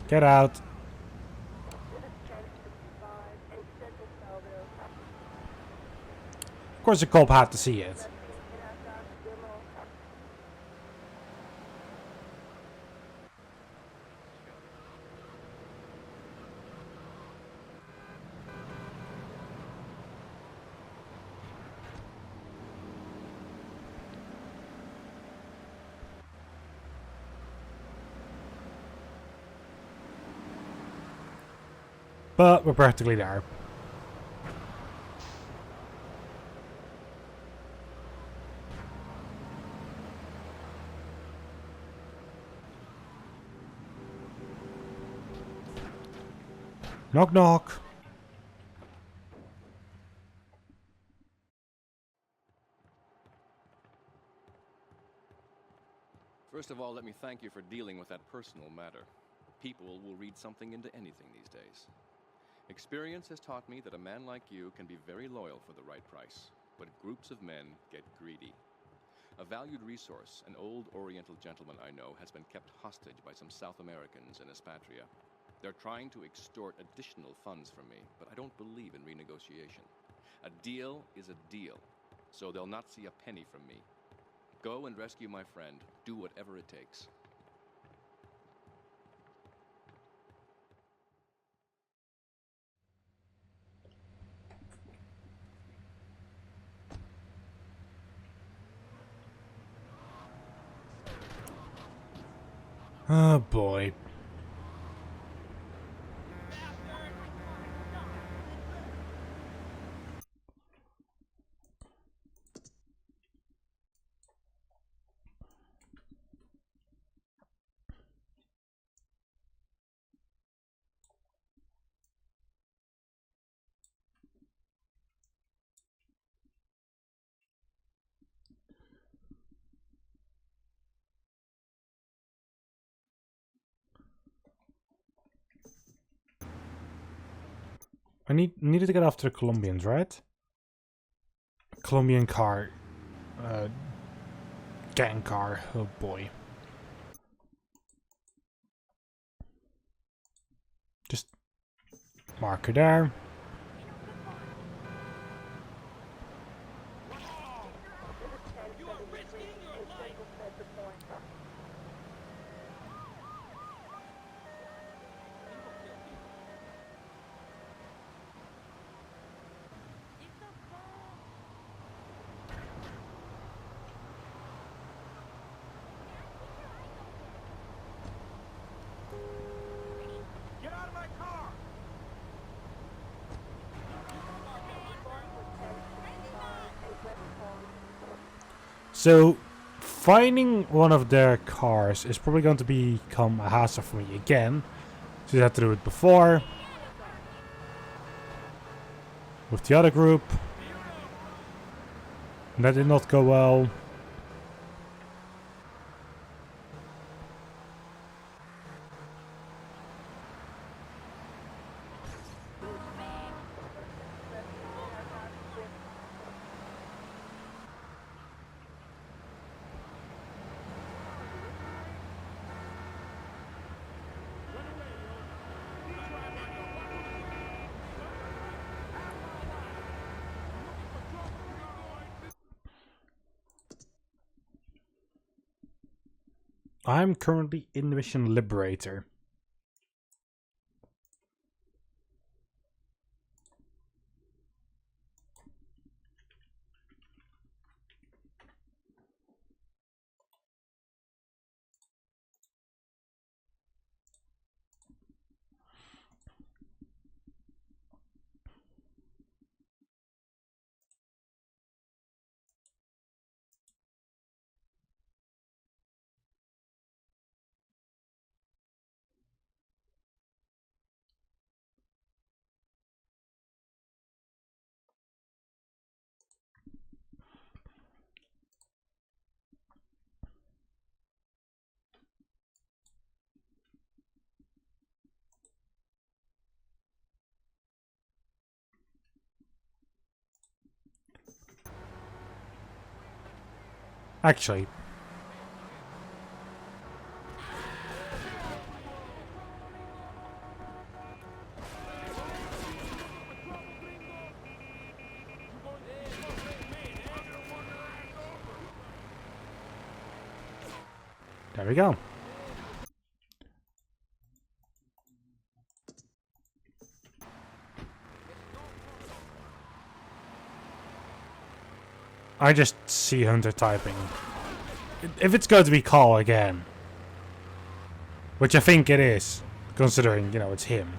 Get out. Of course the cop had to see it. But we're practically there. Knock knock. First of all, let me thank you for dealing with that personal matter. People will read something into anything these days. Experience has taught me that a man like you can be very loyal for the right price, but groups of men get greedy. A valued resource, an old Oriental gentleman I know, has been kept hostage by some South Americans in Espatria. They're trying to extort additional funds from me, but I don't believe in renegotiation. A deal is a deal, so they'll not see a penny from me. Go and rescue my friend. Do whatever it takes. Oh boy. I needed to get after the Colombians, right? Colombian car. Gang car. Oh boy. Just mark her there. So, finding one of their cars is probably going to become a hassle for me again. So I had to do it before. With the other group. And that did not go well. I'm currently in the mission Liberator. Actually, There we go. I just see Hunter typing. If it's going to be call again, which I think it is, considering, you know, it's him.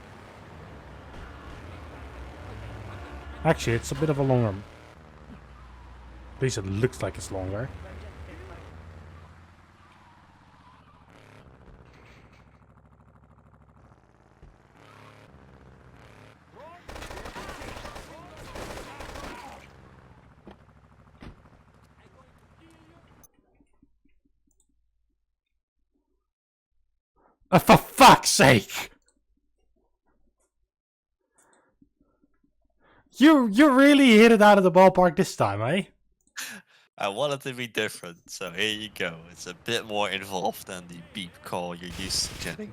Actually, it's a bit of a longer... At least it looks like it's longer. For fuck's sake! You really hit it out of the ballpark this time, eh? I wanted to be different, so here you go. It's a bit more involved than the beep call you're used to getting.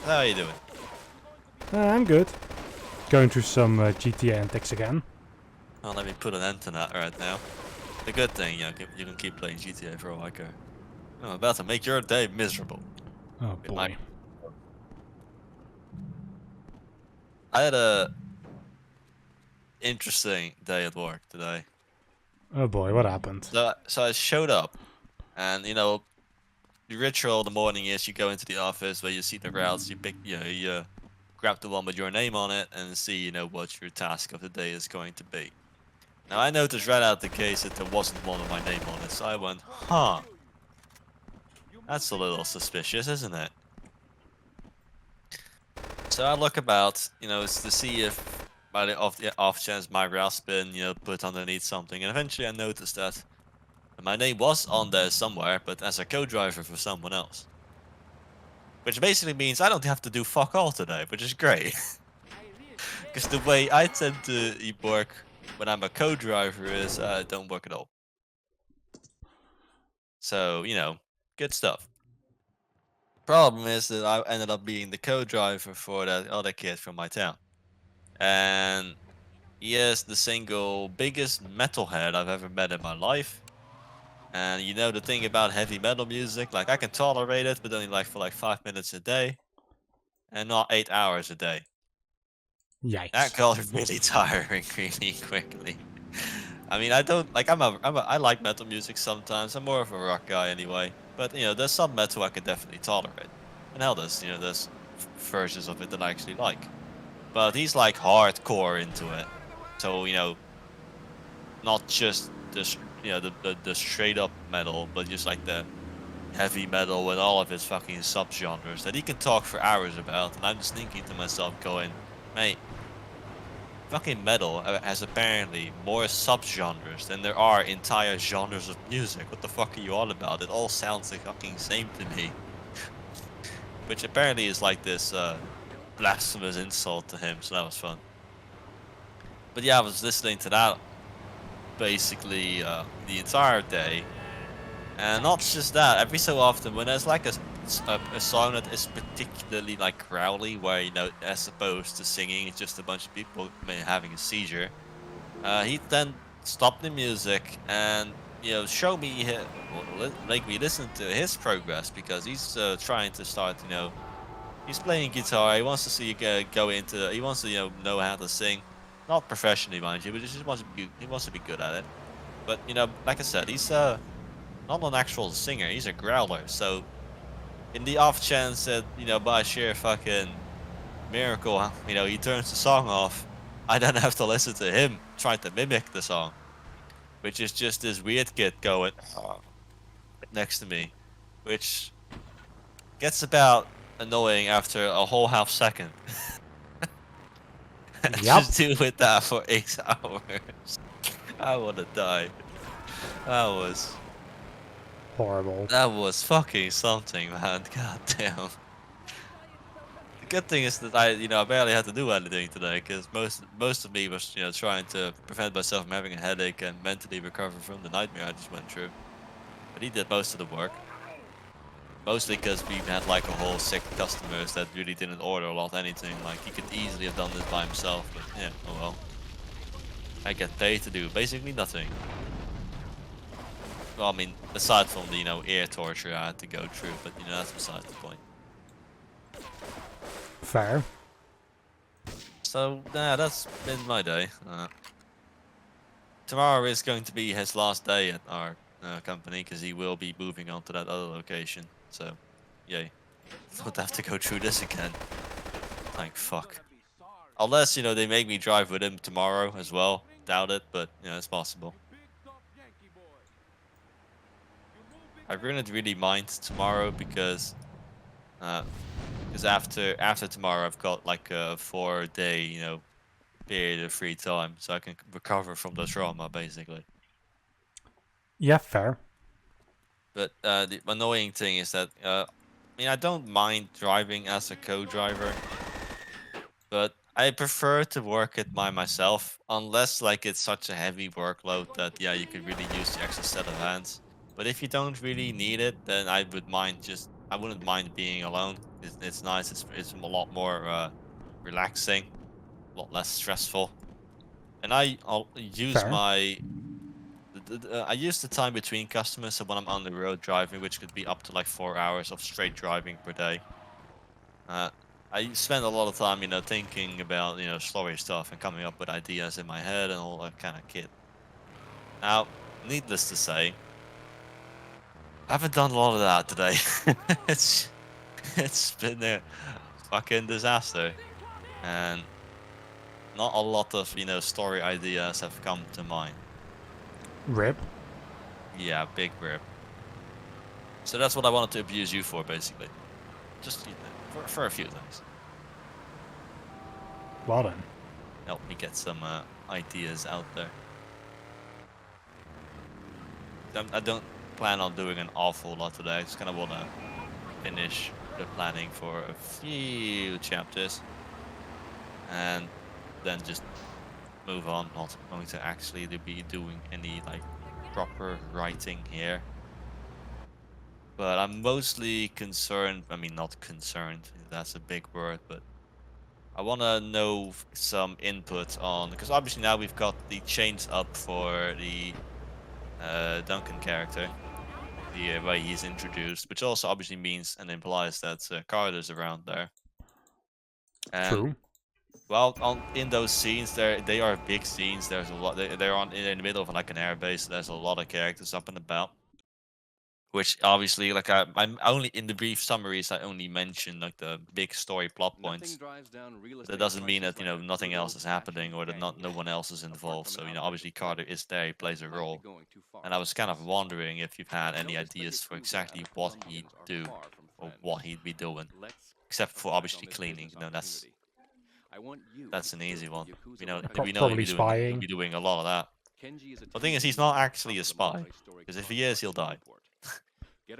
How are you doing? I'm good. Going through some GTA antics again. Well, let me put an end to that right now. The good thing, you can keep playing GTA for all I care. I'm about to make your day miserable. Oh boy. I had a interesting day at work today. Oh boy, what happened? So I showed up, and you know, the ritual of the morning is you go into the office where you see the routes, you pick, you grab the one with your name on it, and see, you know, what your task of the day is going to be. Now I noticed right out the case that there wasn't one with my name on it, so I went, huh. That's a little suspicious, isn't it? So I look about, you know, to see if by the off chance my route's been, you know, put underneath something, and eventually I noticed that my name was on there somewhere, but as a co-driver for someone else. Which basically means I don't have to do fuck all today, which is great. Because the way I tend to work when I'm a co-driver is don't work at all. So, you know, good stuff. Problem is that I ended up being the co-driver for that other kid from my town. And he is the single biggest metalhead I've ever met in my life. And you know the thing about heavy metal music, like I can tolerate it, but only like for like 5 minutes a day. And not 8 hours a day. Yikes. That got really tiring really quickly. I mean, I don't like. I like metal music sometimes. I'm more of a rock guy anyway. But you know, there's some metal I can definitely tolerate. And hell, there's versions of it that I actually like. But he's like hardcore into it. So you know, not just the straight up metal, but just like the heavy metal with all of its fucking subgenres that he can talk for hours about. And I'm just thinking to myself, going, mate. Fucking metal has apparently more subgenres than there are entire genres of music. What the fuck are you all about? It all sounds the fucking same to me. Which apparently is like this blasphemous insult to him, so that was fun. But yeah, I was listening to that basically the entire day. And not just that, every so often when there's like a song that is particularly like growly, where you know, as opposed to singing, it's just a bunch of people having a seizure. He then stopped the music and you know show me, make me listen to his progress, because he's trying to start. You know, he's playing guitar. He wants to see you go into. He wants to know how to sing, not professionally, mind you, but he just wants to be good at it. But you know, like I said, he's not an actual singer. He's a growler, so. In the off chance that, you know, by sheer fucking miracle, you know, he turns the song off, I then have to listen to him trying to mimic the song. Which is just this weird kid going next to me. Which gets about annoying after a whole half second. Yep. Just deal with that for 8 hours. I wanna die. That was... horrible. That was fucking something, man. God damn. The good thing is that I barely had to do anything today, because most of me was, you know, trying to prevent myself from having a headache and mentally recover from the nightmare I just went through. But he did most of the work. Mostly because we had like a whole sick customers that really didn't order a lot anything. Like he could easily have done this by himself, but yeah, oh well. I get paid to do basically nothing. Well, I mean, aside from the, ear torture I had to go through, but, that's beside the point. Fair. So, yeah, that's been my day. Tomorrow is going to be his last day at our company, because he will be moving on to that other location. So, yay. Don't have to go through this again. Thank fuck. Unless, they make me drive with him tomorrow as well. Doubt it, but, it's possible. I wouldn't really mind tomorrow because after tomorrow I've got like a 4-day, period of free time, so I can recover from the trauma, basically. Yeah, fair. But the annoying thing is that, I don't mind driving as a co-driver, but I prefer to work it by myself, unless like it's such a heavy workload that, yeah, you could really use the extra set of hands. But if you don't really need it, then I wouldn't mind being alone. It's nice. It's a lot more relaxing, a lot less stressful. And I'll use Fair. I use the time between customers, so when I'm on the road driving, which could be up to like 4 hours of straight driving per day. I spend a lot of time, thinking about, story stuff and coming up with ideas in my head and all that kind of kit. Now, needless to say, I haven't done a lot of that today. It's been a fucking disaster, and not a lot of, story ideas have come to mind. Rip. Yeah, big rip. So that's what I wanted to abuse you for, basically. Just, for a few things. Well then. Help me get some ideas out there. I don't plan on doing an awful lot today. I just kind of want to finish the planning for a few chapters. And then just move on. Not going to actually be doing any like proper writing here. But I'm mostly concerned, not concerned, that's a big word, but I want to know some input on, because obviously now we've got the chains up for the Duncan character, the way he's introduced, which also obviously means and implies that Carter's around there. And, True. well, in those scenes, they are big scenes. There's a lot. They're in the middle of like an airbase. So there's a lot of characters up and about. Which obviously, like I'm only in the brief summaries, I only mention like the big story plot points. That doesn't mean that nothing else is happening or that no one else is involved. So obviously Carter is there, he plays a role. And I was kind of wondering if you've had any ideas for exactly what he'd do or what he'd be doing, except for obviously cleaning. That's an easy one. We know Probably spying. he'll be doing a lot of that. The thing is, he's not actually a spy, because if he is, he'll die.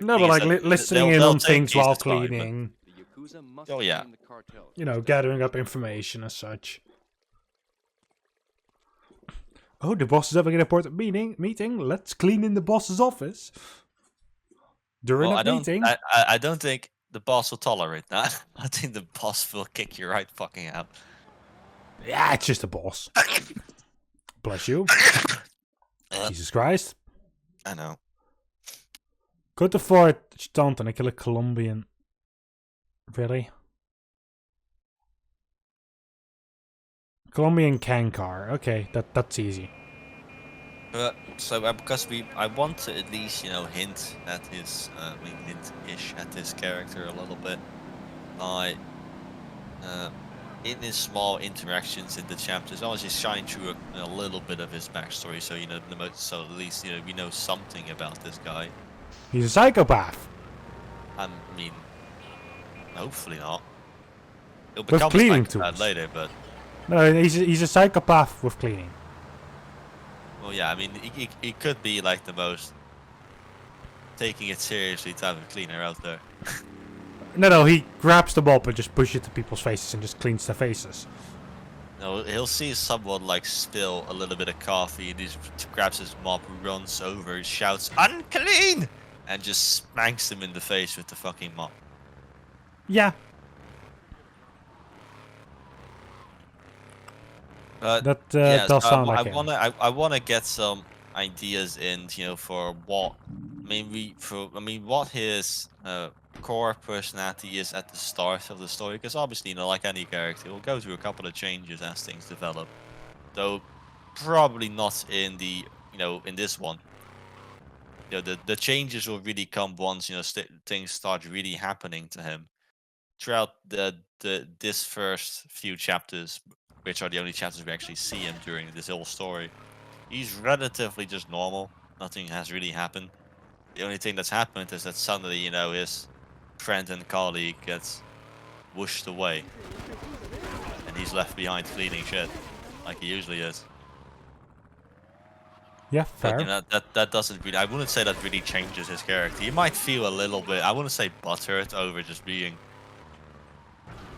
No, but like listening in on things while spy, cleaning. Oh yeah. Gathering up information as such. Oh, the boss is having an important meeting. Let's clean in the boss's office. During a meeting. I don't think the boss will tolerate that. I think the boss will kick you right fucking out. Yeah, it's just a boss. Bless you. Jesus Christ. I know. Go to Fort Staunton and kill a Colombian. Really? Colombian can car. Okay, that's easy. So because I want to at least hint at his hint-ish at his character a little bit, like in his small interactions in the chapters, I always just shine through a little bit of his backstory, so so at least we know something about this guy. He's a psychopath. I mean, hopefully not. He'll With become a cleaning psychopath tools. later, but No, he's a psychopath with cleaning. well, yeah, I mean, he could be like the most taking it seriously type of cleaner out there. No, he grabs the mop and just pushes it to people's faces and just cleans their faces. No, he'll see someone like spill a little bit of coffee, and he grabs his mop, runs over, shouts "unclean," and just smacks him in the face with the fucking mop. Yeah. But That yeah, does so sound like him. I wanna get some ideas in, for what what his core personality is at the start of the story. Because obviously, like any character, he'll go through a couple of changes as things develop. Though probably not in the in this one. The changes will really come once things start really happening to him throughout this first few chapters, which are the only chapters we actually see him during this whole story. He's relatively just normal. Nothing has really happened. The only thing that's happened is that suddenly, his friend and colleague gets whooshed away, and he's left behind cleaning shit, like he usually is. Yeah, But fair. that doesn't really. I wouldn't say that really changes his character. He might feel a little bit. I wouldn't say butthurt over just being,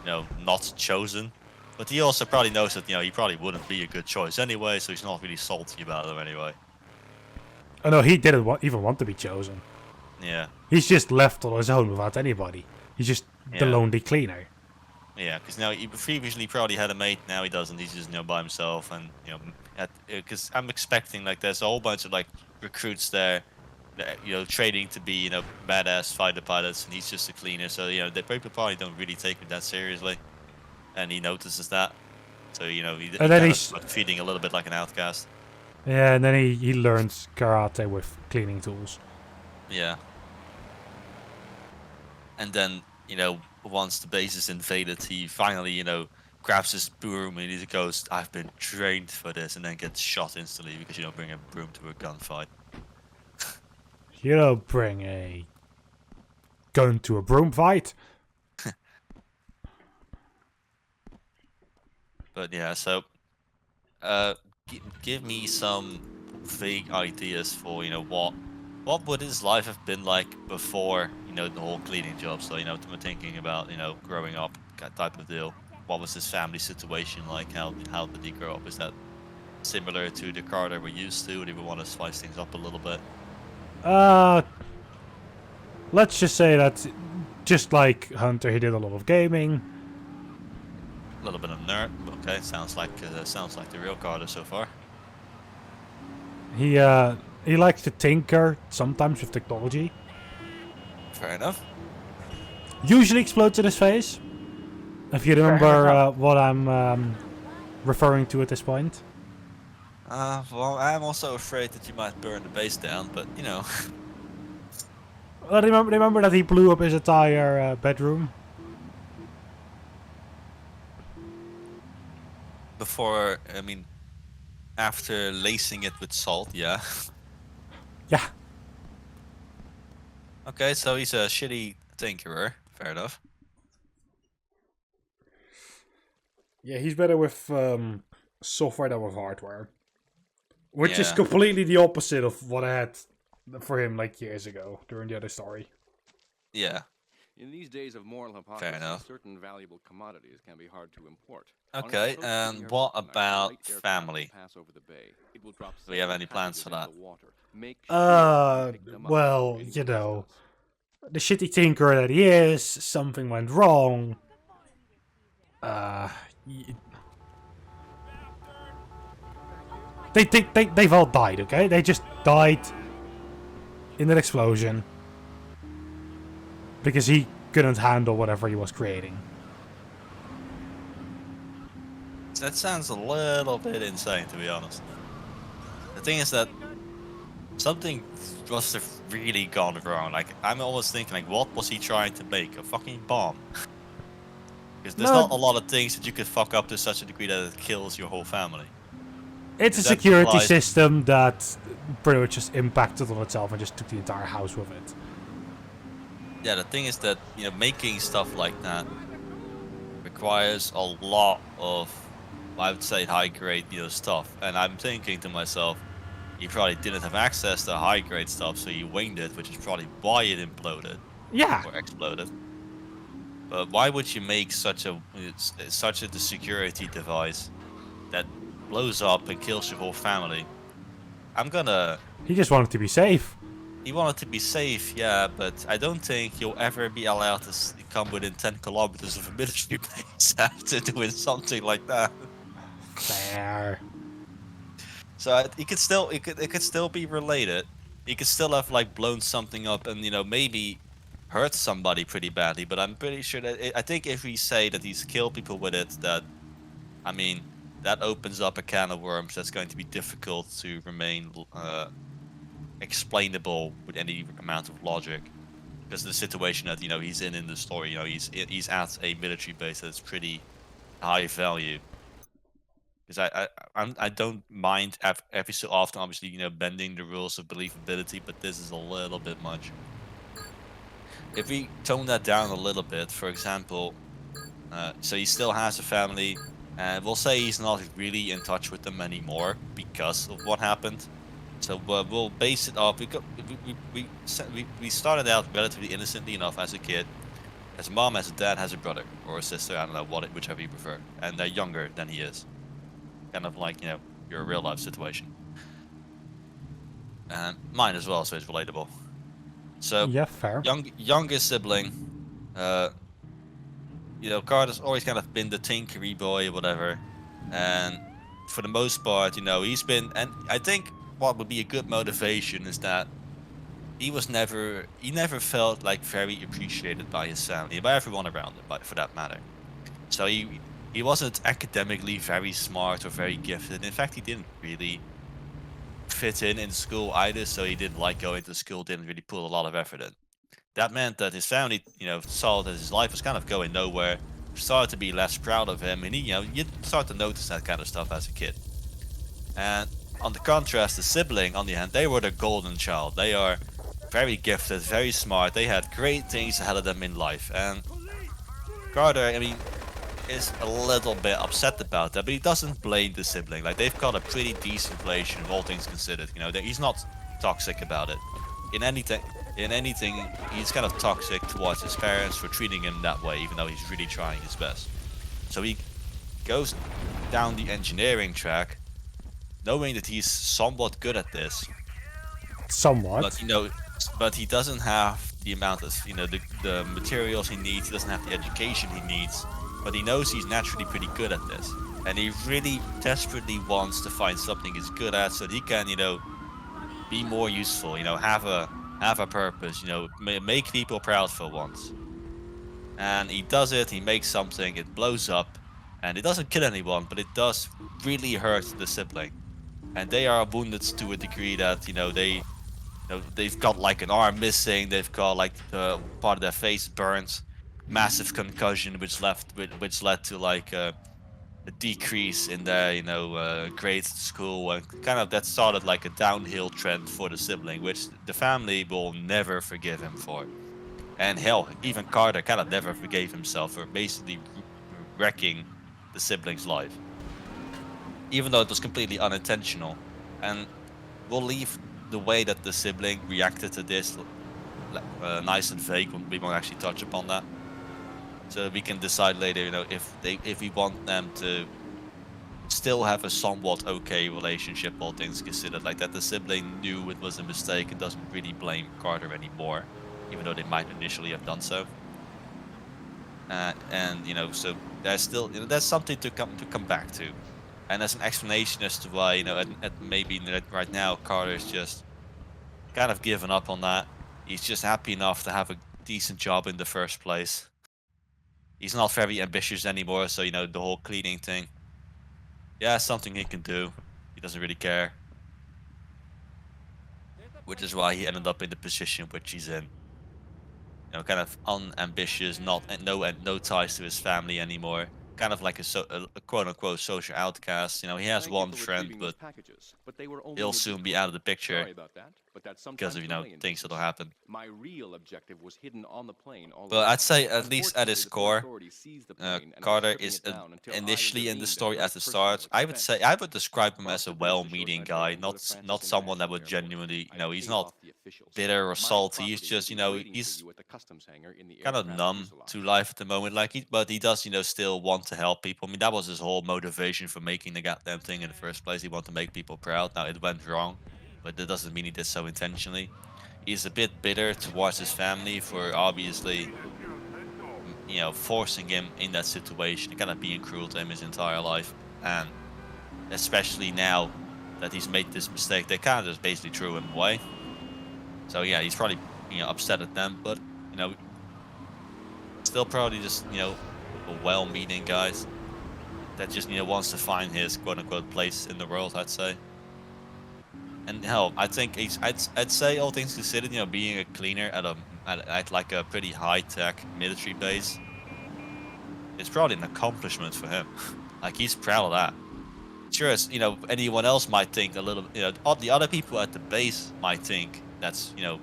not chosen. But he also probably knows that he probably wouldn't be a good choice anyway, so he's not really salty about him anyway. Oh no, he didn't even want to be chosen. Yeah. He's just left on his own without anybody. He's just the Yeah. lonely cleaner. Yeah, because now he previously probably had a mate. Now he doesn't. He's just by himself, and because I'm expecting like there's a whole bunch of like recruits there, training to be badass fighter pilots, and he's just a cleaner. So they probably don't really take him that seriously, and he notices that. So he And then kind of he's starts feeling a little bit like an outcast. yeah, and then he learns karate with cleaning tools. Yeah. And then once the base is invaded, he finally grabs his broom and he goes, "I've been trained for this," and then gets shot instantly because you don't bring a broom to a gunfight. You don't bring a gun to a broom fight. But yeah, so give me some vague ideas for what would his life have been like before the whole cleaning job. So I'm thinking about growing up, that type of deal. What was his family situation like? How did he grow up? Is that similar to the Carter we're used to? Do we want to spice things up a little bit? Let's just say that, just like Hunter, he did a lot of gaming. A little bit of nerd. Okay, sounds like the real Carter so far. He likes to tinker sometimes with technology. Fair enough. Usually explodes in his face. If you remember what I'm referring to at this point. Well, I'm also afraid that you might burn the base down, but Well, remember that he blew up his entire bedroom? before, after lacing it with salt, yeah. Yeah. Okay, so he's a shitty tinkerer. Fair enough. Yeah, he's better with software than with hardware. Which is Yeah. completely the opposite of what I had for him like years ago during the other story. Yeah. In these days of moral hypocrisy, enough. certain valuable commodities can be hard to import. Okay, and what about family? Do we have any plans for that? Well, the shitty tinkerer that he is, something went wrong. They've all died, okay? They just died in an explosion. Because he couldn't handle whatever he was creating. That sounds a little bit insane, to be honest. The thing is that something must have really gone wrong. Like, I'm always thinking, like, what was he trying to make? A fucking bomb? Because there's not a lot of things that you could fuck up to such a degree that it kills your whole family. It's a security system that pretty much just impacted on itself and just took the entire house with it. Yeah, the thing is that, making stuff like that requires a lot of, I would say, high-grade, stuff. And I'm thinking to myself, he probably didn't have access to high-grade stuff, so he winged it, which is probably why it imploded. Yeah. Or exploded. But why would you make such a security device that blows up and kills your whole family? He just wanted to be safe. He wanted to be safe, yeah, but I don't think you'll ever be allowed to come within 10 kilometers of a military base after doing something like that. Fair. So it could still be related. He could still have like blown something up and maybe hurt somebody pretty badly. But I'm pretty sure that I think if we say that he's killed people with it, that I mean that opens up a can of worms that's going to be difficult to remain explainable with any amount of logic. Because the situation that he's in the story, he's at a military base that's pretty high value. Because I don't mind every so often, obviously, bending the rules of believability, but this is a little bit much. If we tone that down a little bit, for example, so he still has a family, and we'll say he's not really in touch with them anymore because of what happened. So we'll base it off. We started out relatively innocently enough as a kid. As a mom, as a dad, has a brother or a sister. I don't know whichever you prefer, and they're younger than he is. Kind of like your real life situation. And mine as well, so it's relatable. So Yeah, fair. Youngest sibling. Carter's always kind of been the tinkery boy, or whatever, and for the most part, he's been. And I think what would be a good motivation is that he never felt like very appreciated by his family, by everyone around him, for that matter. So he wasn't academically very smart or very gifted. In fact, he didn't really fit in school either, so he didn't like going to school, didn't really put a lot of effort in. That meant that his family, saw that his life was kind of going nowhere, started to be less proud of him, and you start to notice that kind of stuff as a kid. And on the contrast, the sibling, on the hand, they were the golden child. They are very gifted, very smart. They had great things ahead of them in life. And Carter, is a little bit upset about that, but he doesn't blame the sibling. Like, they've got a pretty decent relation, all things considered. He's not toxic about it. In anything, he's kind of toxic towards his parents for treating him that way, even though he's really trying his best. So he goes down the engineering track, knowing that he's somewhat good at this. Somewhat. But he doesn't have the amount of, the materials he needs. He doesn't have the education he needs. But he knows he's naturally pretty good at this. And he really desperately wants to find something he's good at so that he can, be more useful, have a purpose, make people proud for once. And he does it, he makes something, it blows up, and it doesn't kill anyone, but it does really hurt the sibling. And they are wounded to a degree that, they've got like an arm missing, they've got like the part of their face burnt, massive concussion, which led to like a decrease in their grades at school, and kind of that started like a downhill trend for the sibling, which the family will never forgive him for. And hell, even Carter kind of never forgave himself for basically wrecking the sibling's life, even though it was completely unintentional. And we'll leave the way that the sibling reacted to this nice and vague. We won't actually touch upon that. So we can decide later, if we want them to still have a somewhat okay relationship, all things considered, like that the sibling knew it was a mistake and doesn't really blame Carter anymore, even though they might initially have done so. So there's still, there's something to come back to, and there's an explanation as to why, maybe right now Carter's just kind of given up on that. He's just happy enough to have a decent job in the first place. He's not very ambitious anymore, so the whole cleaning thing, yeah, something he can do. He doesn't really care, which is why he ended up in the position which he's in. Kind of unambitious, no ties to his family anymore. Kind of like a quote-unquote social outcast. He has one friend, but he'll soon be out of the picture because of things that'll happen. My real objective was hidden on the plane. But I'd say at least at his core, Carter is initially in the story at the start. I would describe him as a well-meaning guy, not someone that would genuinely, he's not bitter or salty. He's just, he's kind of numb to life at the moment. But he does, still want to help people. I mean, that was his whole motivation for making the goddamn thing in the first place. He wanted to make people proud. Now it went wrong, but that doesn't mean he did so intentionally. He's a bit bitter towards his family for obviously, forcing him in that situation, kind of being cruel to him his entire life, and especially now that he's made this mistake, they kind of just basically threw him away. So yeah, he's probably, you know, upset at them, but, you know, still probably just, you know, a well-meaning guys that just, you know, wants to find his quote-unquote place in the world, I'd say. And hell, I think I'd say all things considered, you know, being a cleaner at like a pretty high-tech military base, it's probably an accomplishment for him. Like, he's proud of that. Sure, as, you know, anyone else might think a little, you know, the other people at the base might think that's, you know,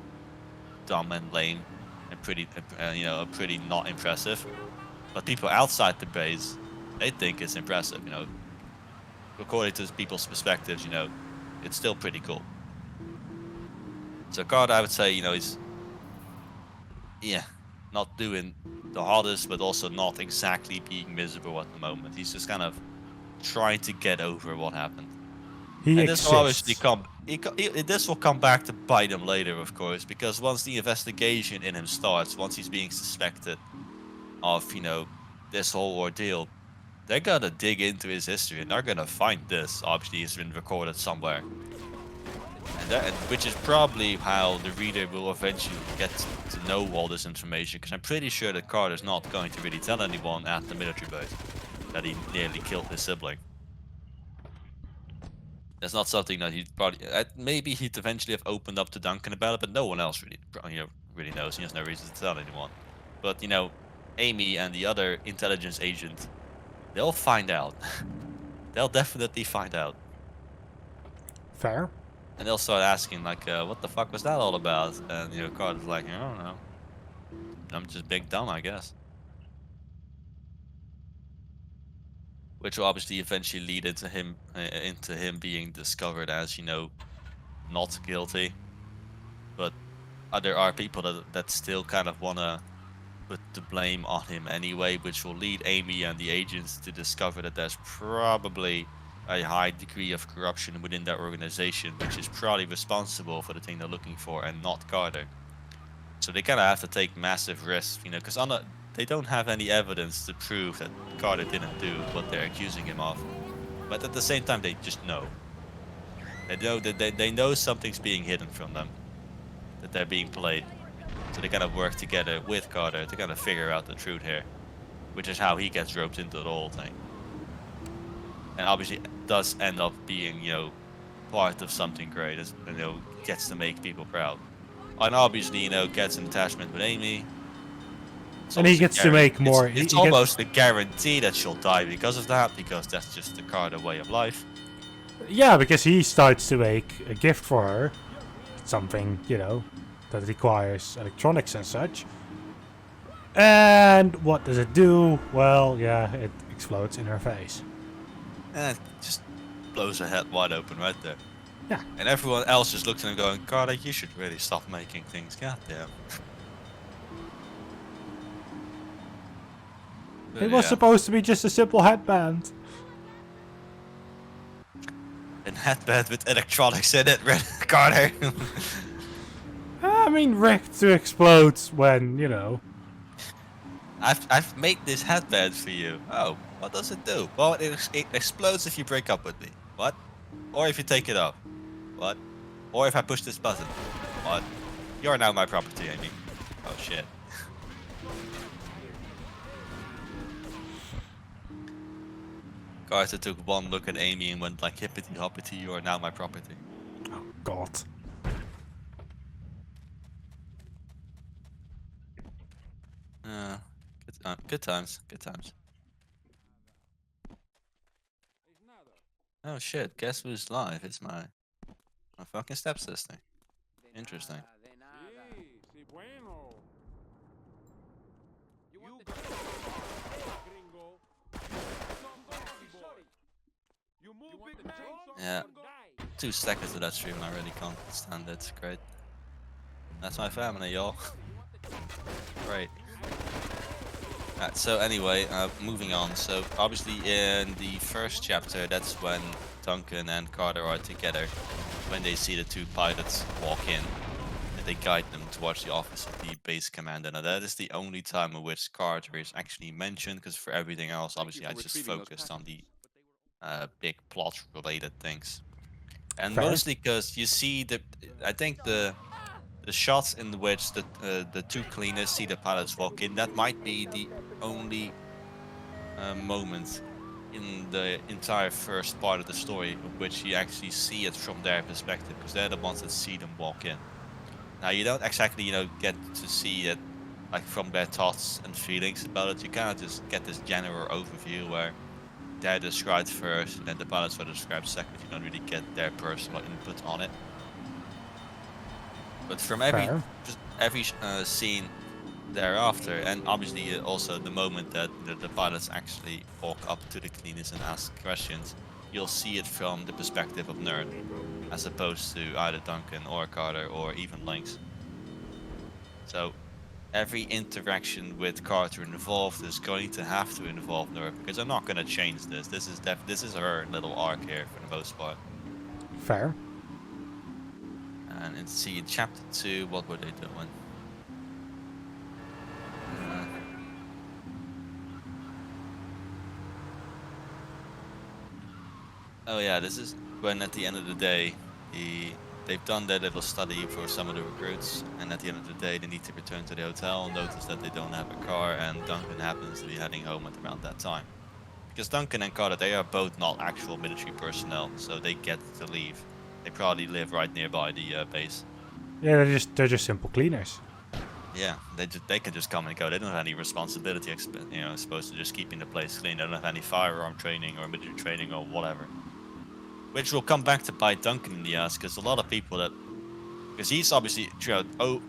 dumb and lame and pretty, you know, pretty not impressive. But people outside the base, they think it's impressive, you know. According to people's perspectives, you know, it's still pretty cool. So Carter, I would say, you know, he's, yeah, not doing the hardest, but also not exactly being miserable at the moment. He's just kind of trying to get over what happened. He And exists. this will obviously come. This will come back to bite him later, of course, because once the investigation in him starts, once he's being suspected of, you know, this whole ordeal, they're gonna dig into his history and they're gonna find this. Obviously, it's been recorded somewhere, and which is probably how the reader will eventually get to know all this information. Because I'm pretty sure that Carter's not going to really tell anyone at the military base that he nearly killed his sibling. That's not something that he'd probably. Maybe he'd eventually have opened up to Duncan about it, but no one else really, you know, really knows. He has no reason to tell anyone. But, you know, Amy and the other intelligence agent, they'll find out. They'll definitely find out. Fair. And they'll start asking, like, what the fuck was that all about? And, you know, Carter's like, I don't know. I'm just big dumb, I guess. Which will obviously eventually lead into him being discovered as, you know, not guilty. But there are people that still kind of want to put the blame on him anyway, which will lead Amy and the agents to discover that there's probably a high degree of corruption within that organization, which is probably responsible for the thing they're looking for and not Carter. So they kind of have to take massive risks, you know, because they don't have any evidence to prove that Carter didn't do what they're accusing him of. But at the same time, they just know. They know that they know something's being hidden from them, that they're being played. So they kind of work together with Carter to kind of figure out the truth here, which is how he gets roped into the whole thing. And obviously does end up being, you know, part of something great, as, you know, gets to make people proud. And obviously, you know, gets an attachment with Amy. And he gets to make more. It's almost a guarantee that she'll die because of that, because that's just the Carter way of life. Yeah, because he starts to make a gift for her. Something, you know, that requires electronics and such. And what does it do? Well, yeah, it explodes in her face. And it just blows her head wide open right there. Yeah. And everyone else just looks at him going, Carter, you should really stop making things. Goddamn. It was supposed to be just a simple headband. An headband with electronics in it, Carter. I mean, wrecked to explode when, you know. I've made this headband for you. Oh, what does it do? Well, it explodes if you break up with me. What? Or if you take it off. What? Or if I push this button. What? You're now my property, Amy. Oh shit. Carter took one look at Amy and went like, hippity hoppity, you are now my property. Oh, God. Good times, good times. Oh shit, guess who's live? It's my fucking stepsister. Interesting. Yeah. 2 seconds of that stream and I really can't stand it. It's great. That's my family, y'all. Great. Right, so anyway, moving on. So obviously in the first chapter, that's when Duncan and Carter are together, when they see the 2 pilots walk in, and they guide them towards the office of the base commander. Now that is the only time in which Carter is actually mentioned, because for everything else, obviously I just focused on the big plot-related things. And Fair. mostly because you see I think the shots in which the two cleaners see the pilots walk in, that might be the only moment in the entire first part of the story of which you actually see it from their perspective, because they're the ones that see them walk in. Now you don't exactly, get to see it like from their thoughts and feelings about it. You kind of just get this general overview where they're described first, and then the pilots are described second. You don't really get their personal input on it. But from every scene thereafter, and obviously also the moment that the pilots actually walk up to the cleaners and ask questions, you'll see it from the perspective of Nerd, as opposed to either Duncan or Carter or even Lynx. So every interaction with Carter involved is going to have to involve Nerd, because I'm not going to change this. This is her little arc here for the most part. Fair. And in chapter 2, what were they doing? Oh yeah, this is when at the end of the day, they've done their little study for some of the recruits, and at the end of the day they need to return to the hotel, notice that they don't have a car, and Duncan happens to be heading home at around that time. Because Duncan and Carter, they are both not actual military personnel, so they get to leave. They probably live right nearby the base. Yeah, they're just simple cleaners. Yeah, they can just come and go. They don't have any responsibility, supposed to just keeping the place clean. They don't have any firearm training or military training or whatever. Which will come back to bite Duncan in the ass, because a lot of people because he's obviously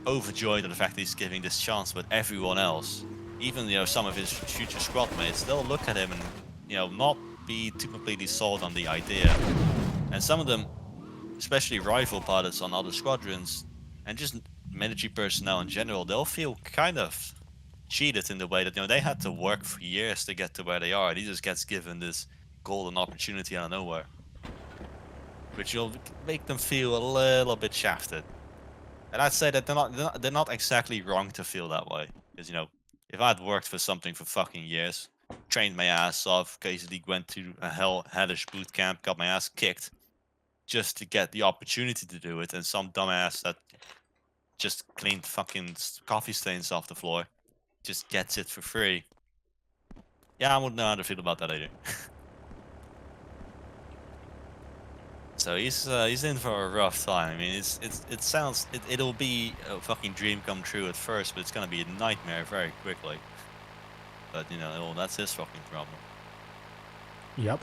overjoyed at the fact that he's giving this chance, but everyone else, even some of his future squad mates, they'll look at him and not be too completely sold on the idea. And some of them, especially rifle pilots on other squadrons, and just military personnel in general, they'll feel kind of cheated in the way that they had to work for years to get to where they are, and he just gets given this golden opportunity out of nowhere, which will make them feel a little bit shafted. And I'd say that they're not exactly wrong to feel that way, because if I'd worked for something for fucking years, trained my ass off, occasionally went to a hellish boot camp, got my ass kicked just to get the opportunity to do it, and some dumbass that just cleaned fucking coffee stains off the floor just gets it for free. Yeah, I wouldn't know how to feel about that either. So he's in for a rough time. I mean, it'll be a fucking dream come true at first, but it's gonna be a nightmare very quickly. But that's his fucking problem. Yep.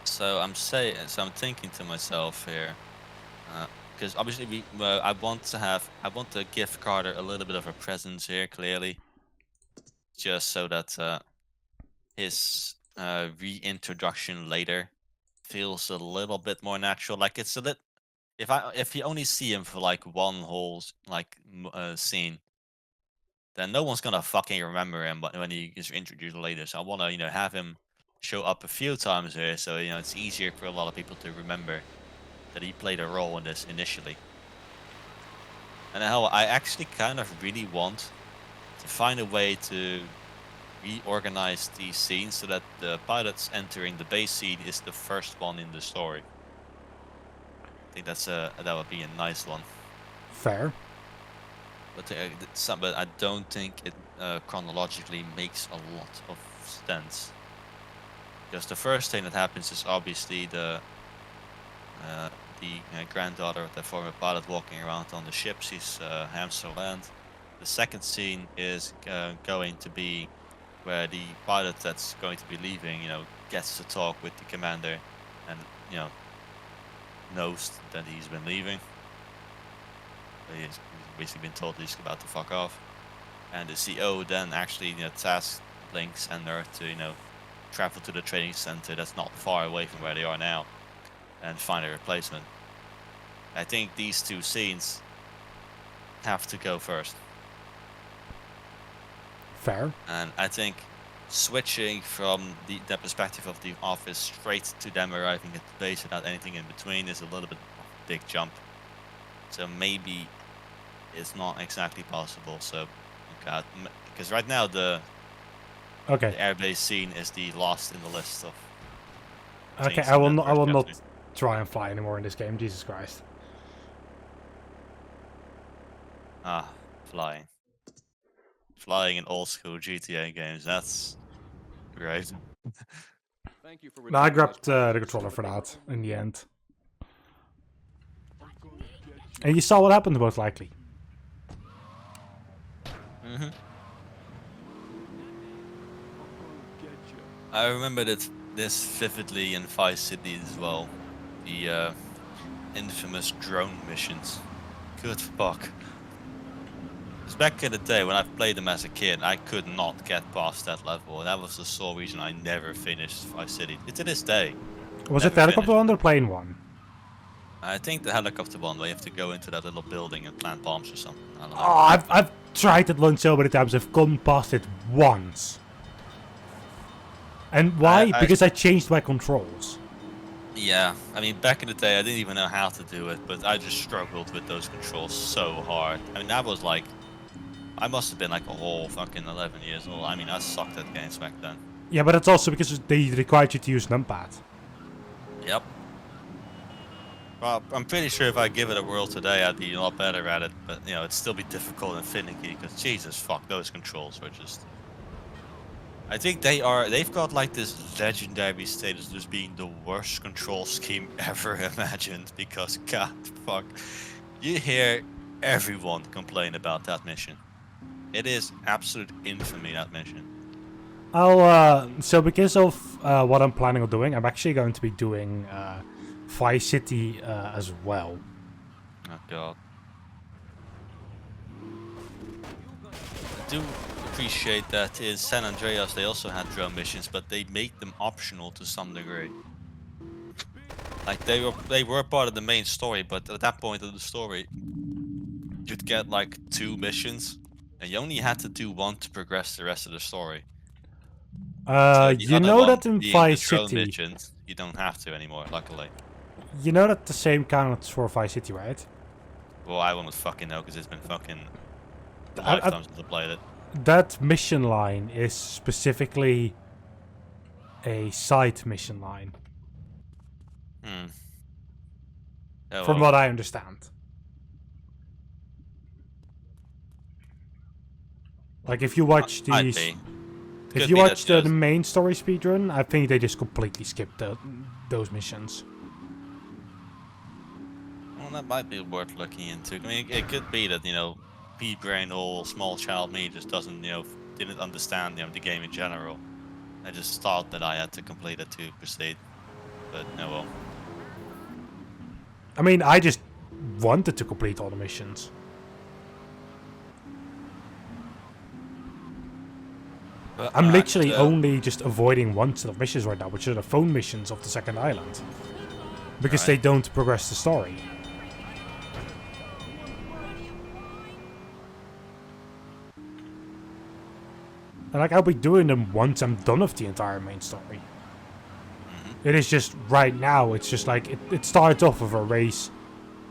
So I'm thinking to myself here, because obviously I want to give Carter a little bit of a presence here, clearly, just so that his reintroduction later feels a little bit more natural. Like it's a little, if you only see him for like one whole scene, then no one's gonna fucking remember him when he is introduced later. So I want to have him show up a few times here, so it's easier for a lot of people to remember that he played a role in this initially. And hell, I actually kind of really want to find a way to reorganize these scenes so that the pilots entering the base scene is the first one in the story. I think that would be a nice one. Fair. But I don't think it chronologically makes a lot of sense. Because the first thing that happens is obviously the granddaughter of the former pilot walking around on the ship. She's hamster land. The second scene is going to be where the pilot that's going to be leaving, gets to talk with the commander, and knows that he's been leaving. He's basically been told he's about to fuck off, and the CO then actually tasks Lynx and Nerd to travel to the training center that's not far away from where they are now, and find a replacement. I think these two scenes have to go first. Fair. And I think switching from the perspective of the office straight to them arriving at the base without anything in between is a little bit of a big jump. So maybe it's not exactly possible. So, because right now the airbase scene is the last in the list of. Okay, I will not. try and fly anymore in this game. Jesus Christ. Ah, flying. Flying in old school GTA games, that's great. Thank you for No, I returning grabbed those the controller for that in the end. And you saw what happened, most likely. hmm I remember this vividly in Vice City as well. The infamous drone missions. Good fuck. Because back in the day when I played them as a kid, I could not get past that level. And that was the sole reason I never finished Vice City. To this day. Was it Never the helicopter finished. one or the plane one? I think the helicopter one where you have to go into that little building and plant bombs or something. I don't know. Oh, I've tried it once so many times. I've gone past it once. And why? Because I changed my controls. Yeah, I mean, back in the day, I didn't even know how to do it, but I just struggled with those controls so hard. I mean, that was like, I must have been like a whole fucking 11 years old. I mean, I sucked at games back then. Yeah, but it's also because they required you to use numpad. Yep. Well, I'm pretty sure if I give it a whirl today, I'd be a lot better at it, but, you know, it'd still be difficult and finicky, because Jesus, fuck, those controls were just... I think they've got like this legendary status as being the worst control scheme ever imagined, because god fuck, you hear everyone complain about that mission. It is absolute infamy, that mission. So because of what I'm planning on doing, I'm actually going to be doing Vice City as well. Oh god. I do appreciate that in San Andreas they also had drone missions, but they make them optional to some degree. Like they were part of the main story, but at that point of the story, you'd get like 2 missions, and you only had to do one to progress the rest of the story. So the You other know one that in being Vice the drone City, missions, you don't have to anymore, luckily. you know that the same counts for Vice City, right? Well, I won't fucking know because it's been fucking lifetime since I played it. That mission line is specifically a side mission line, Hmm. Oh, from well. what I understand. Like if you watch Might these, be. if Could you be watch that, the yes. main story speedrun, I think they just completely skipped those missions. Well, that might be worth looking into. I mean, it could be that, you know, pea-brain or small child me just doesn't, you know, didn't understand, you know, the game in general. I just thought that I had to complete it to proceed. But, oh well. I mean, I just wanted to complete all the missions. But, I'm literally only just avoiding one set of missions right now, which are the phone missions of the second island. Because they don't progress the story. And like, I'll be doing them once I'm done with the entire main story. It is just, right now, it's just like, it starts off with a race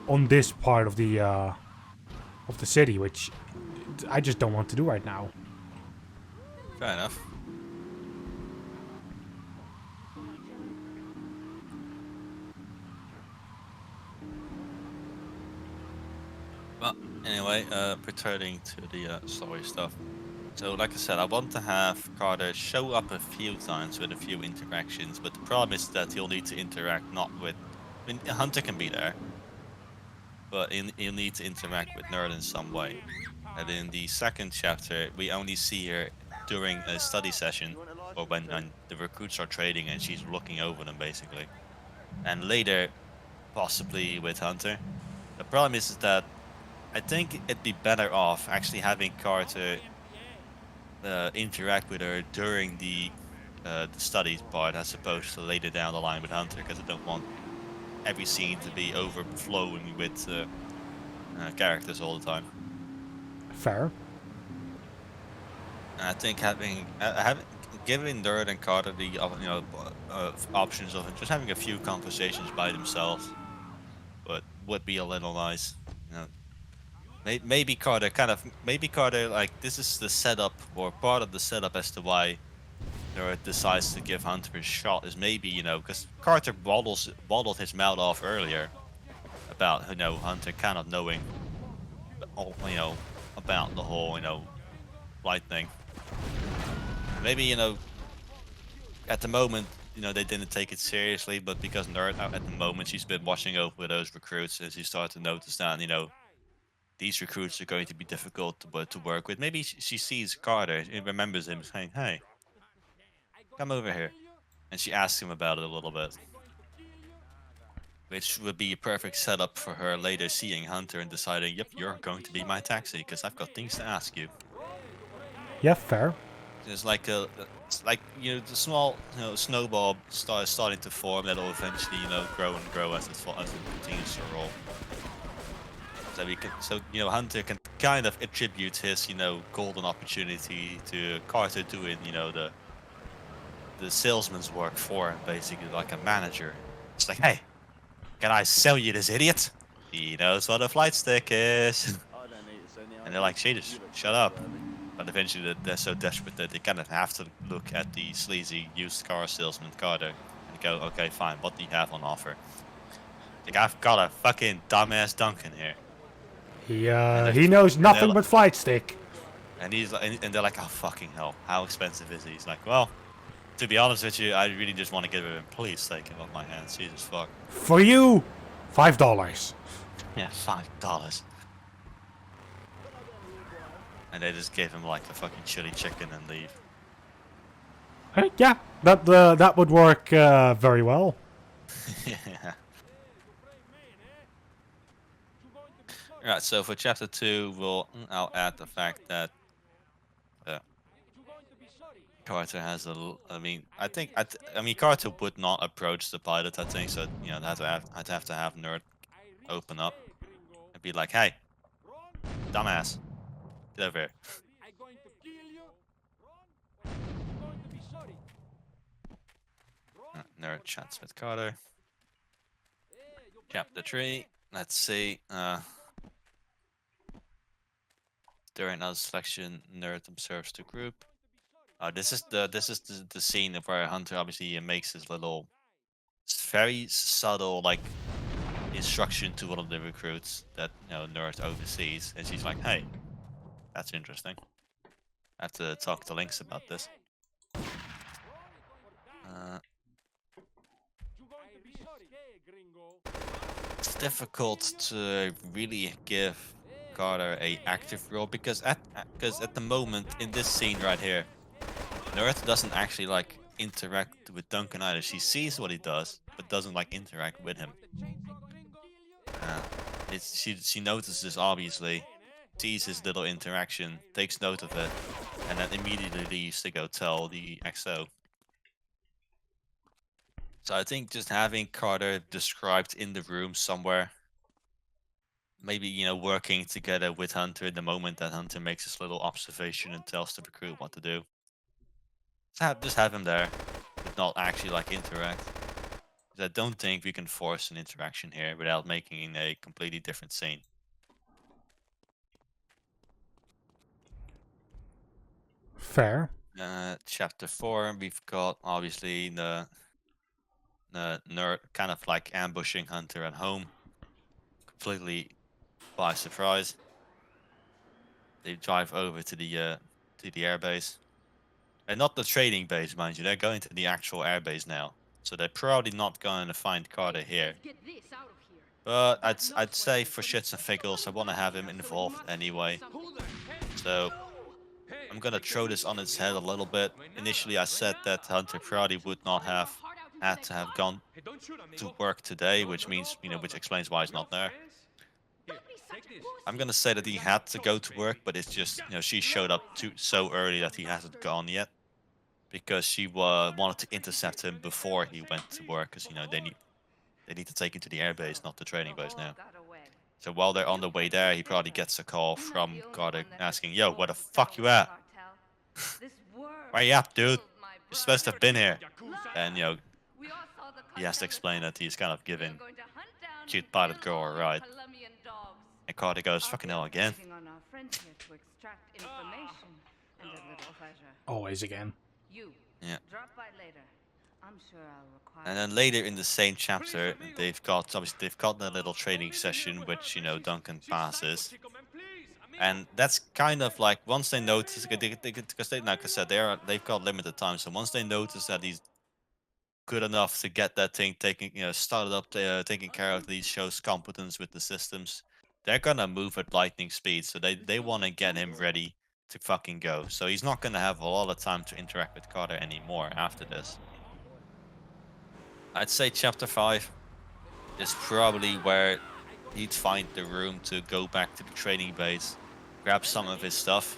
on this part of the city, which I just don't want to do right now. Fair enough. Well, anyway, returning to the story stuff. So, like I said, I want to have Carter show up a few times with a few interactions, but the problem is that he'll need to interact not with... I mean, Hunter can be there, but he'll need to interact with Nerd in some way. And in the second chapter, we only see her during a study session, or when the recruits are trading and she's looking over them, basically. And later, possibly with Hunter. The problem is that I think it'd be better off actually having Carter interact with her during the studies part as opposed to later down the line with Hunter, because I don't want every scene to be overflowing with characters all the time. Fair. And I think giving Nerd and Carter the options of just having a few conversations by themselves, but would be a little nice. You know, maybe Carter like this is the setup or part of the setup as to why Nerd decides to give Hunter a shot is maybe, you know, because Carter bottled his mouth off earlier about, you know, Hunter kind of knowing, all, you know, about the whole, you know, flight thing. Maybe, you know, at the moment, you know, they didn't take it seriously, but because Nerd, at the moment, she's been watching over those recruits, and she started to notice that, you know, these recruits are going to be difficult to work with. Maybe she sees Carter, and remembers him saying, hey, come over here. And she asks him about it a little bit. Which would be a perfect setup for her later seeing Hunter and deciding, yep, you're going to be my taxi, because I've got things to ask you. Yeah, fair. There's like it's like, you know, the small, you know, snowball starting to form that'll eventually, you know, grow and grow as it continues to roll. So you know, Hunter can kind of attribute his, you know, golden opportunity to Carter doing, you know, the salesman's work for him, basically like a manager. It's like, hey, can I sell you this idiot? He knows what a flight stick is. And they're like, just shut up. But eventually they're so desperate that they kind of have to look at the sleazy used car salesman Carter and go, okay, fine, what do you have on offer? Like, I've got a fucking dumbass Duncan here. He knows nothing but flight stick. And he's like, and they're like, oh fucking hell, how expensive is he? He's like, well, to be honest with you, I really just want to get rid of him. Please take him off my hands. Jesus fuck. For you, $5. Yeah, $5. And they just gave him like a fucking chili chicken and leave. Yeah, that would work very well. Yeah. Right, so for chapter 2, I'll add the fact that Carter has I mean, Carter would not approach the pilot, I think, so, you know, I'd have to have Nerd open up and be like, hey, dumbass, get over here. Nerd chats with Carter. Chapter 3, let's see, during another selection, Nerd observes the group. This is the scene where Hunter obviously makes his little, very subtle like instruction to one of the recruits that, you know, Nerd oversees, and she's like, "Hey, that's interesting. I have to talk to Lynx about this." It's difficult to really give Carter a active role because at the moment in this scene right here, Nerd doesn't actually like interact with Duncan either. She sees what he does, but doesn't like interact with him. She notices obviously, sees his little interaction, takes note of it, and then immediately leaves to go tell the XO. So I think just having Carter described in the room somewhere, maybe, you know, working together with Hunter in the moment that Hunter makes his little observation and tells the recruit what to do. Just have him there, but not actually like interact. I don't think we can force an interaction here without making a completely different scene. Fair. Chapter 4, we've got obviously the Nerd kind of like ambushing Hunter at home, completely by surprise. They drive over to the airbase, and not the trading base, mind you. They're going to the actual airbase now, so they're probably not going to find Carter here. But I'd say for shits and giggles, I want to have him involved anyway. So I'm gonna throw this on its head a little bit. Initially, I said that Hunter probably would not have had to have gone to work today, which means, you know, which explains why he's not there. I'm gonna say that he had to go to work, but it's just, you know, she showed up so early that he hasn't gone yet, because she wanted to intercept him before he went to work, because, you know, they need to take him to the airbase, not the training base now. So while they're on the way there, he probably gets a call from Carter asking, "Yo, where the fuck you at? Where you at, dude? You're supposed to have been here." And, you know, he has to explain that he's kind of giving cute pilot girl a ride. And Carter goes, "Fucking hell again." Always again. You. Yeah. Drop by later. I'm sure I'll require. And then later in the same chapter, they've got that little training session which Duncan passes, and that's kind of like once they notice because they like I said they've got limited time, so once they notice that he's good enough to get that thing taking started up, taking care of these shows competence with the systems, they're gonna move at lightning speed. So they want to get him ready to fucking go. So he's not gonna have a lot of time to interact with Carter anymore after this. I'd say chapter 5 is probably where he'd find the room to go back to the training base, grab some of his stuff.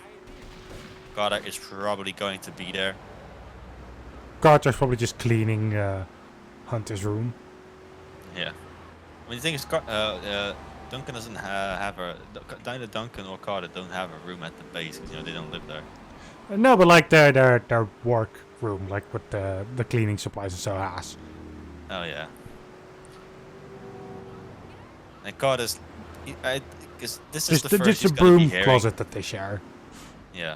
Carter is probably going to be there. Carter's probably just cleaning Hunter's room. Yeah. I mean, the thing is, Duncan doesn't have a... Neither Duncan or Carter don't have a room at the base, because, they don't live there. No, but like their work room, like with the cleaning supplies and so has. Oh, yeah. And Carter's... Because this is the first just he's a gonna be broom hearing. closet that they share. Yeah.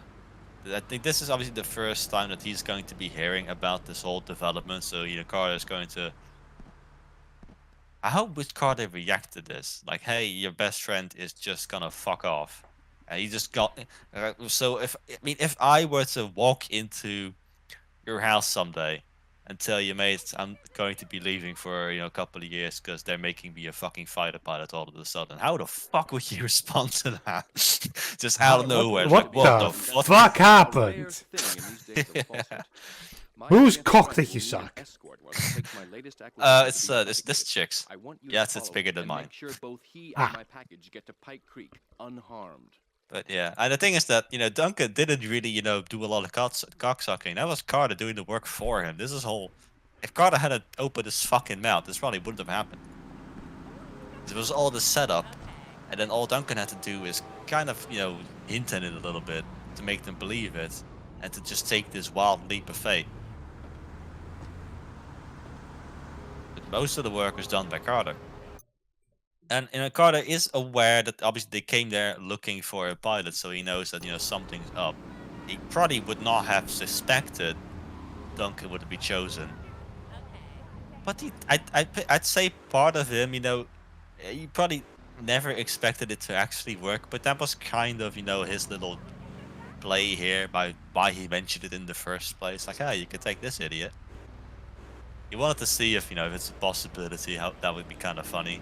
I think this is obviously the first time that he's going to be hearing about this whole development, so, Carter's going to... How would Carter react to this? Like, hey, your best friend is just gonna fuck off. And he just got... so, if I were to walk into your house someday and tell you, mate, I'm going to be leaving for, a couple of years because they're making me a fucking fighter pilot all of a sudden, how the fuck would you respond to that? Just out of nowhere. What the fuck happened? Whose cock did you suck? It's this chick's. Yeah, it's bigger than mine. Make sure both he and my package get to Pike Creek unharmed. But yeah, and the thing is that Duncan didn't really do a lot of cocksucking. That was Carter doing the work for him. This is whole. If Carter hadn't opened his fucking mouth, this probably wouldn't have happened. It was all the setup, and then all Duncan had to do is kind of hint at it a little bit to make them believe it, and to just take this wild leap of faith. But most of the work was done by Carter. And Carter is aware that obviously they came there looking for a pilot, so he knows that something's up. He probably would not have suspected Duncan would be chosen. But I'd say part of him, he probably never expected it to actually work. But that was kind of his little play here by why he mentioned it in the first place. Like, hey, you could take this idiot. He wanted to see if if it's a possibility, how that would be kind of funny.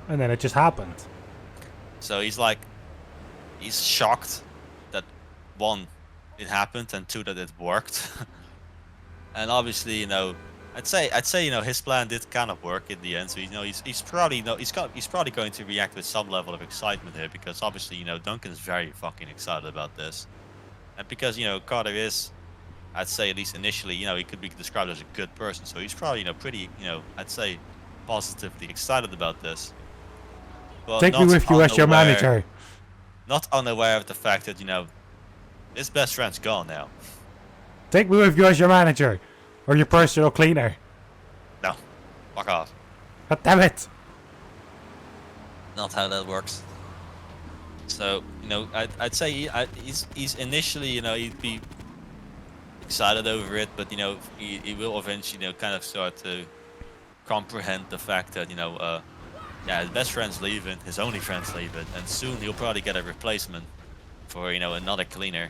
And then it just happened. So he's shocked that one, it happened, and two, that it worked. And obviously, I'd say his plan did kind of work in the end. So he's probably he's probably going to react with some level of excitement here, because obviously Duncan's very fucking excited about this, and because Carter is, I'd say at least initially, he could be described as a good person. So he's probably pretty I'd say positively excited about this. Well, take me with you as your manager. Not unaware of the fact that, his best friend's gone now. Take me with you as your manager. Or your personal cleaner. No. Fuck off. God damn it. Not how that works. So, I'd say he's initially, he'd be excited over it, but, he will eventually, kind of start to comprehend the fact that, yeah, his best friend's leaving, his only friend's leaving, and soon he'll probably get a replacement for, another cleaner.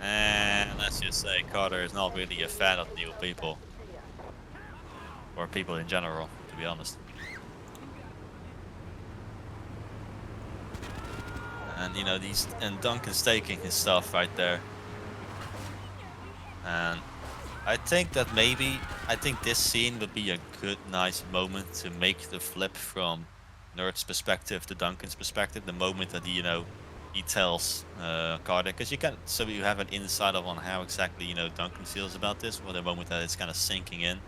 And let's just say Carter is not really a fan of new people. Or people in general, to be honest. And, and Duncan's taking his stuff right there. And I think that this scene would be a good, nice moment to make the flip from Nerd's perspective to Duncan's perspective. The moment that he tells Carter, because so you have an insight on how exactly Duncan feels about this. Or the moment that it's kind of sinking in,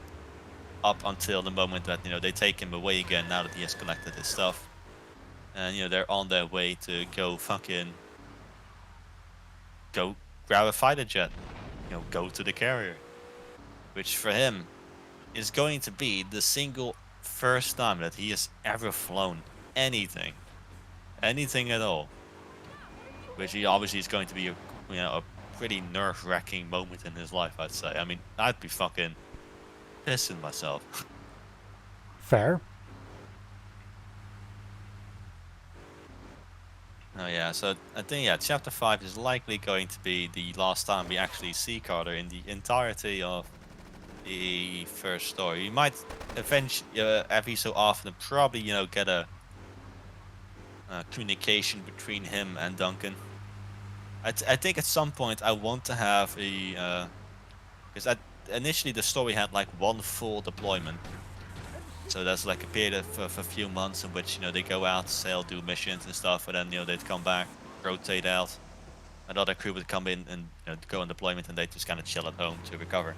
up until the moment that they take him away again now that he has collected his stuff, and they're on their way to go grab a fighter jet, go to the carrier. Which for him is going to be the single first time that he has ever flown anything at all. Which he obviously is going to be a pretty nerve-wracking moment in his life, I'd say. I mean, I'd be fucking pissing myself. Fair. Oh yeah, so I think yeah, chapter 5 is likely going to be the last time we actually see Carter in the entirety of the first story. You might eventually, every so often, probably get a communication between him and Duncan. I think at some point I want to have a because initially the story had like one full deployment. So that's like a period of a few months in which they go out, sail, do missions and stuff, and then they'd come back, rotate out. Another crew would come in and go on deployment, and they just kind of chill at home to recover.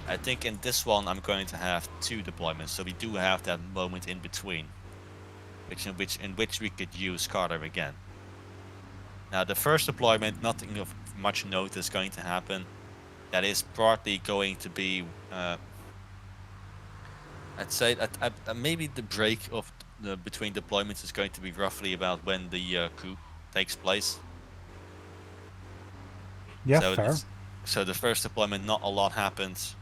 I think in this one I'm going to have 2 deployments, so we do have that moment in between, in which we could use Carter again. Now the first deployment, nothing of much note is going to happen. That is partly going to be. I'd say that maybe the break of between deployments is going to be roughly about when the coup takes place. Yeah, So fair. So the first deployment, not a lot happens,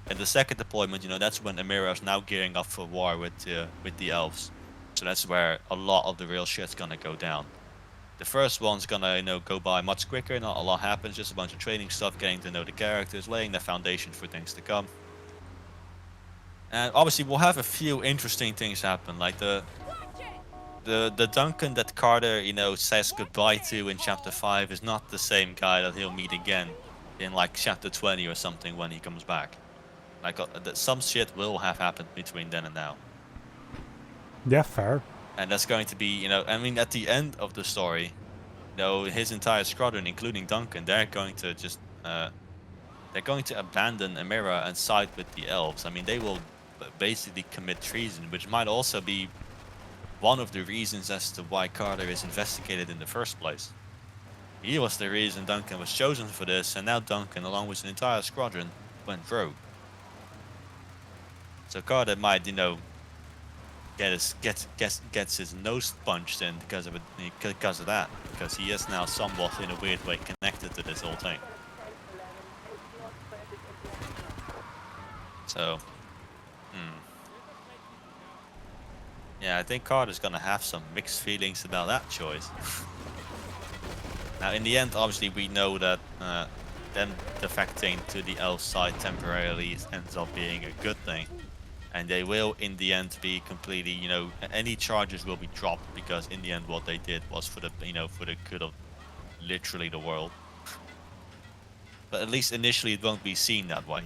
and the second deployment, that's when Amira is now gearing up for war with the elves. So that's where a lot of the real shit's gonna go down. The first one's gonna go by much quicker. Not a lot happens, just a bunch of training stuff, getting to know the characters, laying the foundation for things to come. And obviously we'll have a few interesting things happen, like the Duncan that Carter, says goodbye to in chapter 5 is not the same guy that he'll meet again in like chapter 20 or something when he comes back. Like some shit will have happened between then and now. Yeah, fair. And that's going to be, I mean, at the end of the story, his entire squadron, including Duncan, they're going to just, they're going to abandon Amira and side with the elves. I mean, they will basically commit treason, which might also be one of the reasons as to why Carter is investigated in the first place. He was the reason Duncan was chosen for this, and now Duncan, along with his entire squadron, went rogue. So Carter might, gets his nose punched in because of that, because he is now somewhat in a weird way connected to this whole thing. So, yeah, I think Carter's gonna have some mixed feelings about that choice. Now, in the end, obviously, we know that them defecting to the elf side temporarily ends up being a good thing. And they will, in the end, be completely, any charges will be dropped, because in the end, what they did was for the, for the good of literally the world. But at least initially, it won't be seen that way.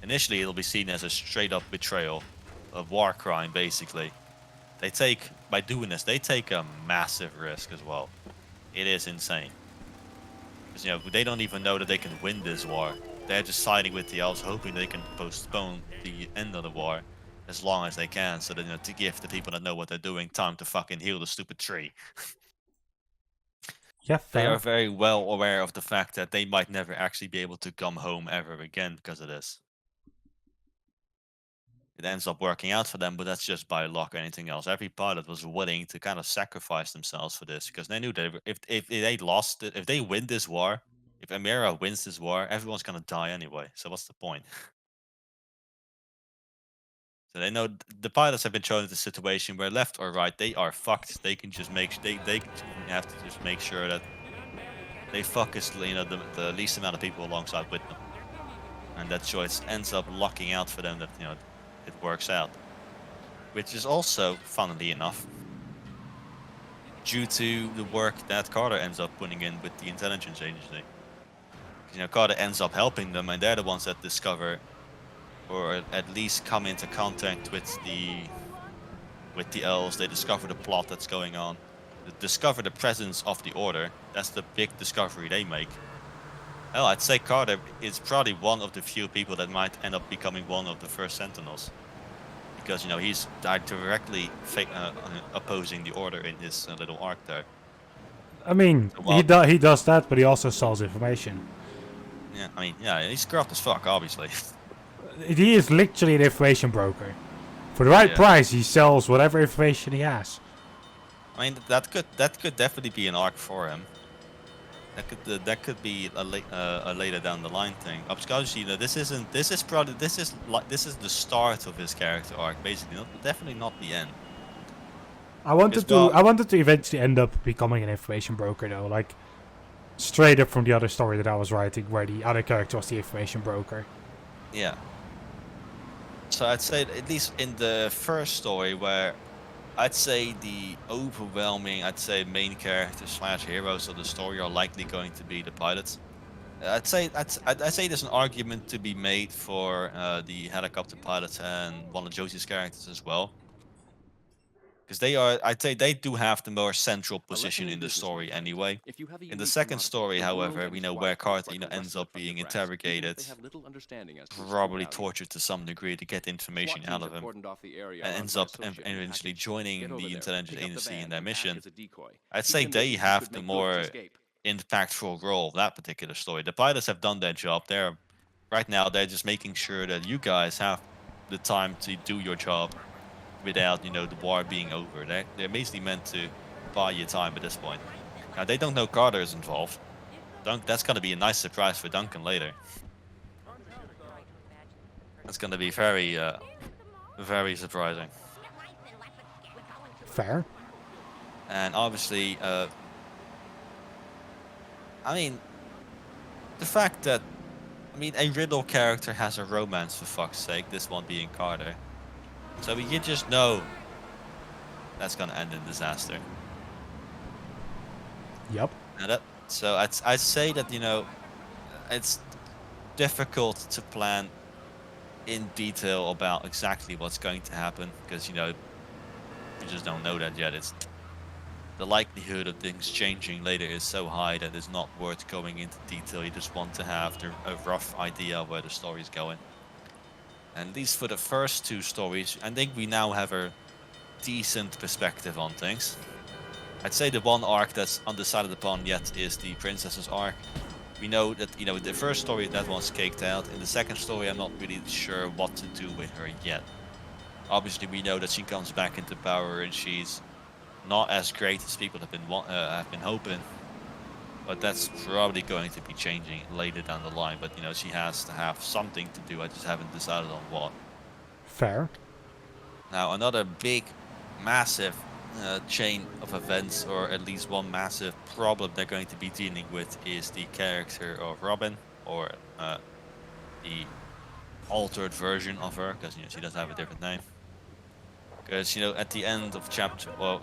Initially, it'll be seen as a straight-up betrayal, a war crime, basically. By doing this, they take a massive risk as well. It is insane. Because, they don't even know that they can win this war. They're just siding with the elves, hoping they can postpone the end of the war as long as they can, so that, to give the people that know what they're doing time to fucking heal the stupid tree. Yeah, They fair. are very well aware of the fact that they might never actually be able to come home ever again because of this. It ends up working out for them, but that's just by luck or anything else. Every pilot was willing to kind of sacrifice themselves for this, because they knew that if they lost it, if they win this war, if Amira wins this war, everyone's gonna die anyway. So what's the point? So they know the pilots have been thrown into a situation where, left or right, they are fucked. They can just they have to just make sure that they fuck as the least amount of people alongside with them, and that choice ends up locking out for them that it works out, which is also, funnily enough, due to the work that Carter ends up putting in with the intelligence agency. Carter ends up helping them, and they're the ones that discover, or at least come into contact with the elves. They discover the plot that's going on. They discover the presence of the Order. That's the big discovery they make. Well, I'd say Carter is probably one of the few people that might end up becoming one of the first Sentinels. Because, he's directly opposing the Order in his little arc there. I mean, he does that, but he also sells information. Yeah, I mean, yeah, he's corrupt as fuck, obviously. He is literally an information broker. For the right price, he sells whatever information he has. I mean, that could definitely be an arc for him. That could be a later down the line thing. Because you know this is the start of his character arc, basically. Definitely not the end. I wanted to eventually end up becoming an information broker though, like straight up from the other story that I was writing, where the other character was the information broker. Yeah. So I'd say at least in the first story, where I'd say the overwhelming, main characters / heroes of the story are likely going to be the pilots. I'd say there's an argument to be made for the helicopter pilots and one of Josie's characters as well. Because I'd say they do have the more central position in the story anyway. In the second story, however, we know where Carter ends up being interrogated, probably tortured to some degree to get information out of him, and ends up eventually joining the intelligence agency in their mission. I'd say they have the more impactful role of that particular story. The pilots have done their job. Right now they're just making sure that you guys have the time to do your job without, the war being over. They're basically meant to buy you time at this point. Now, they don't know Carter is involved. That's going to be a nice surprise for Duncan later. That's going to be very, very surprising. Fair. And obviously, I mean, the fact that, a Riddle character has a romance, for fuck's sake, this one being Carter. So you just know that's gonna end in disaster. Yep. So I'd say that it's difficult to plan in detail about exactly what's going to happen because you just don't know that yet. It's the likelihood of things changing later is so high that it's not worth going into detail. You just want to have a rough idea of where the story is going. And at least for the first two stories, I think we now have a decent perspective on things. I'd say the one arc that's undecided upon yet is the princess's arc. We know that, the first story, that one's caked out. In the second story, I'm not really sure what to do with her yet. Obviously, we know that she comes back into power and she's not as great as people have been hoping. But that's probably going to be changing later down the line. But, she has to have something to do. I just haven't decided on what. Fair. Now, another big, massive chain of events, or at least one massive problem they're going to be dealing with, is the character of Robin, or the altered version of her, because, she does have a different name. Because, at the end of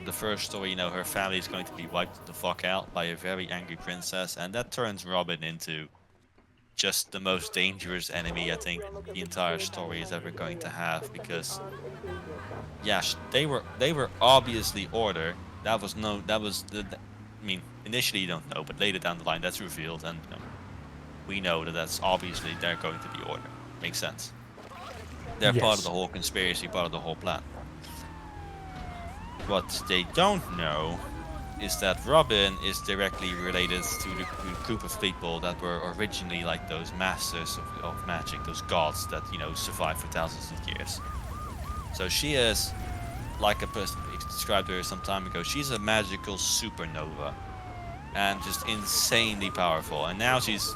the first story, her family is going to be wiped the fuck out by a very angry princess, and that turns Robin into just the most dangerous enemy I think the entire story is ever going to have, because, yeah, they were obviously Order. Initially you don't know, but later down the line that's revealed, and we know that's obviously they're going to be Order. Makes sense. They're part of the whole conspiracy, part of the whole plan. What they don't know is that Robin is directly related to the group of people that were originally like those masters of magic, those gods that, survived for thousands of years. So she is, like a person described her some time ago, she's a magical supernova and just insanely powerful. And now she's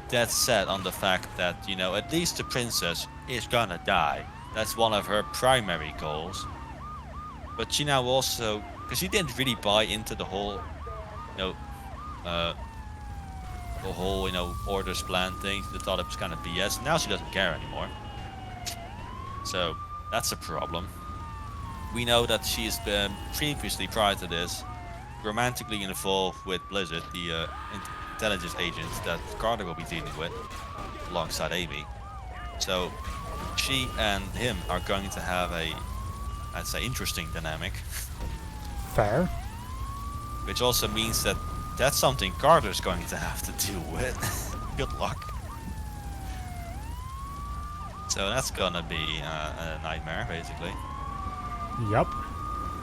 dead set on the fact that, at least the princess is gonna die. That's one of her primary goals. But she now also, because she didn't really buy into the whole, Order's plan thing. She thought it was kind of BS. Now she doesn't care anymore. So that's a problem. We know that she's been previously, prior to this, romantically involved with Blizzard, the intelligence agent that Carter will be dealing with, alongside Amy. So she and him are going to have I'd say interesting dynamic. Fair. Which also means that that's something Carter's going to have to deal with. Good luck. So that's gonna be a nightmare, basically. Yup.